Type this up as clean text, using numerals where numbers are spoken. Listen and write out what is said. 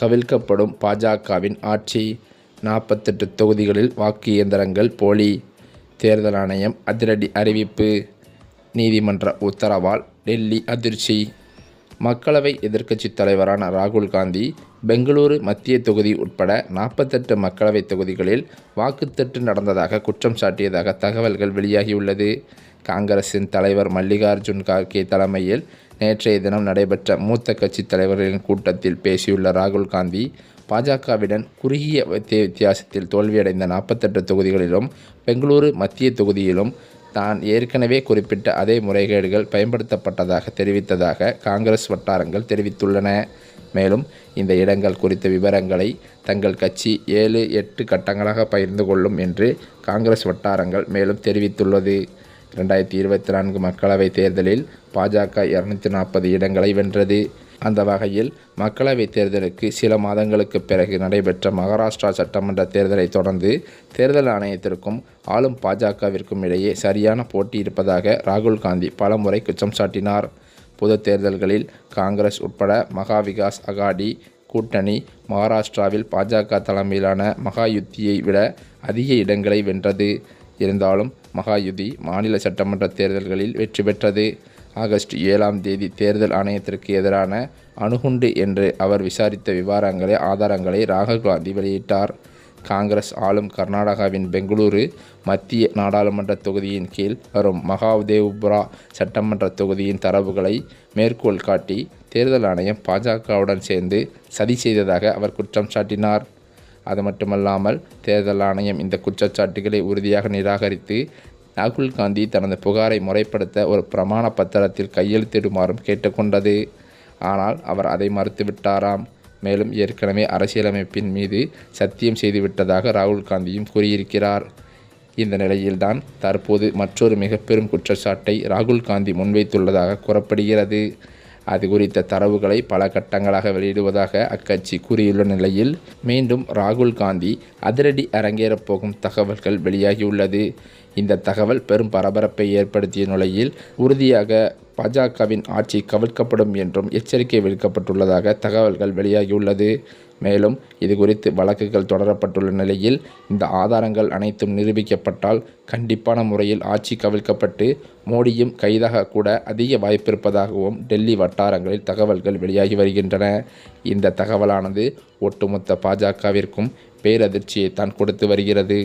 கவிழ்க்கப்படும் பாஜகவின் ஆட்சி. 48 தொகுதிகளில் வாக்கு இயந்திரங்கள் போலி. தேர்தல் ஆணையம் அதிரடி அறிவிப்பு. நீதிமன்ற உத்தரவால் டெல்லி அதிர்ச்சி. மக்களவை எதிர்க்கட்சித் தலைவரான ராகுல் காந்தி பெங்களூரு மத்திய தொகுதி உட்பட 48 மக்களவை தொகுதிகளில் வாக்குத்தட்டு நடந்ததாக குற்றம் சாட்டியதாக தகவல்கள் வெளியாகியுள்ளது. காங்கிரசின் தலைவர் மல்லிகார்ஜுன் கார்கே தலைமையில் நேற்றைய தினம் நடைபெற்ற மூத்த கட்சித் தலைவர்களின் கூட்டத்தில் பேசியுள்ள ராகுல் காந்தி, பாஜகவிடன் குறுகிய வித்தியாசத்தில் தோல்வியடைந்த 48 தொகுதிகளிலும் பெங்களூரு மத்திய தொகுதியிலும் தான் ஏற்கனவே குறிப்பிட்ட அதே முறைகேடுகள் பயன்படுத்தப்பட்டதாக தெரிவித்ததாக காங்கிரஸ் வட்டாரங்கள் தெரிவித்துள்ளன. மேலும் இந்த இடங்கள் குறித்த விவரங்களை தங்கள் கட்சி 7-8 கட்டங்களாக பகிர்ந்து கொள்ளும் என்று காங்கிரஸ் வட்டாரங்கள் மேலும் தெரிவித்துள்ளது. 2024 மக்களவைத் தேர்தலில் பாஜக 240 இடங்களை வென்றது. அந்த வகையில் மக்களவைத் தேர்தலுக்கு சில மாதங்களுக்கு பிறகு நடைபெற்ற மகாராஷ்டிரா சட்டமன்ற தேர்தலை தொடர்ந்து தேர்தல் ஆணையத்திற்கும் ஆளும் பாஜகவிற்கும் இடையே சரியான போட்டி இருப்பதாக ராகுல் காந்தி பலமுறை குற்றம் சாட்டினார். பொது தேர்தல்களில் காங்கிரஸ் உட்பட மகா விகாஸ் அகாடி கூட்டணி மகாராஷ்டிராவில் பாஜக தலைமையிலான மகாயுத்தியை விட அதிக இடங்களை வென்றது. இருந்தாலும் மகாயுதி மாநில சட்டமன்ற தேர்தல்களில் வெற்றி பெற்றது. ஆகஸ்ட் 7ஆம் தேதி தேர்தல் ஆணையத்திற்கு எதிரான அணுகுண்டு என்று அவர் விசாரித்த ஆதாரங்களை ராகுல் காந்தி வெளியிட்டார். காங்கிரஸ் ஆளும் கர்நாடகாவின் பெங்களூரு மத்திய நாடாளுமன்ற தொகுதியின் கீழ் வரும் மகாதேவ்புரா சட்டமன்ற தொகுதியின் தரவுகளை மேற்கோள் காட்டி தேர்தல் ஆணையம் பாஜகவுடன் சேர்ந்து சதி செய்ததாக அவர் குற்றம் சாட்டினார். அது மட்டுமல்லாமல் தேர்தல் ஆணையம் இந்த குற்றச்சாட்டுகளை உறுதியாக நிராகரித்து ராகுல் காந்தி தனது புகாரை முறைப்படுத்த ஒரு பிரமாண பத்திரத்தில் கையெழுத்திடுமாறும் கேட்டுக்கொண்டது. ஆனால் அவர் அதை மறுத்துவிட்டாராம். மேலும் ஏற்கனவே அரசியலமைப்பின் மீது சத்தியம் செய்துவிட்டதாக ராகுல் காந்தியும் கூறியிருக்கிறார். இந்த நிலையில்தான் தற்போது மற்றொரு மிக பெரும் குற்றச்சாட்டை ராகுல் காந்தி முன்வைத்துள்ளதாக கூறப்படுகிறது. அது குறித்த தரவுகளை பல கட்டங்களாக வெளியிடுவதாக அக்கட்சி கூறியுள்ள நிலையில் மீண்டும் ராகுல் காந்தி அதிரடி அரங்கேறப் போகும் தகவல்கள் வெளியாகியுள்ளது. இந்த தகவல் பெரும் பரபரப்பை ஏற்படுத்திய நிலையில் உறுதியாக பாஜகவின் ஆட்சி கவிழ்க்கப்படும் என்றும் எச்சரிக்கை விடுக்கப்பட்டுள்ளதாக தகவல்கள் வெளியாகியுள்ளது. மேலும் இது குறித்து வழக்குகள் தொடரப்பட்டுள்ள நிலையில் இந்த ஆதாரங்கள் அனைத்தும் நிரூபிக்கப்பட்டால் கண்டிப்பான முறையில் ஆட்சி கவிழ்க்கப்பட்டு மோடியும் கைதாக கூட அதிக வாய்ப்பிருப்பதாகவும் டெல்லி வட்டாரங்களில் தகவல்கள் வெளியாகி வருகின்றன. இந்த தகவலானது ஒட்டுமொத்த பாஜகவிற்கும் பேரதிர்ச்சியை தான் கொடுத்து வருகிறது.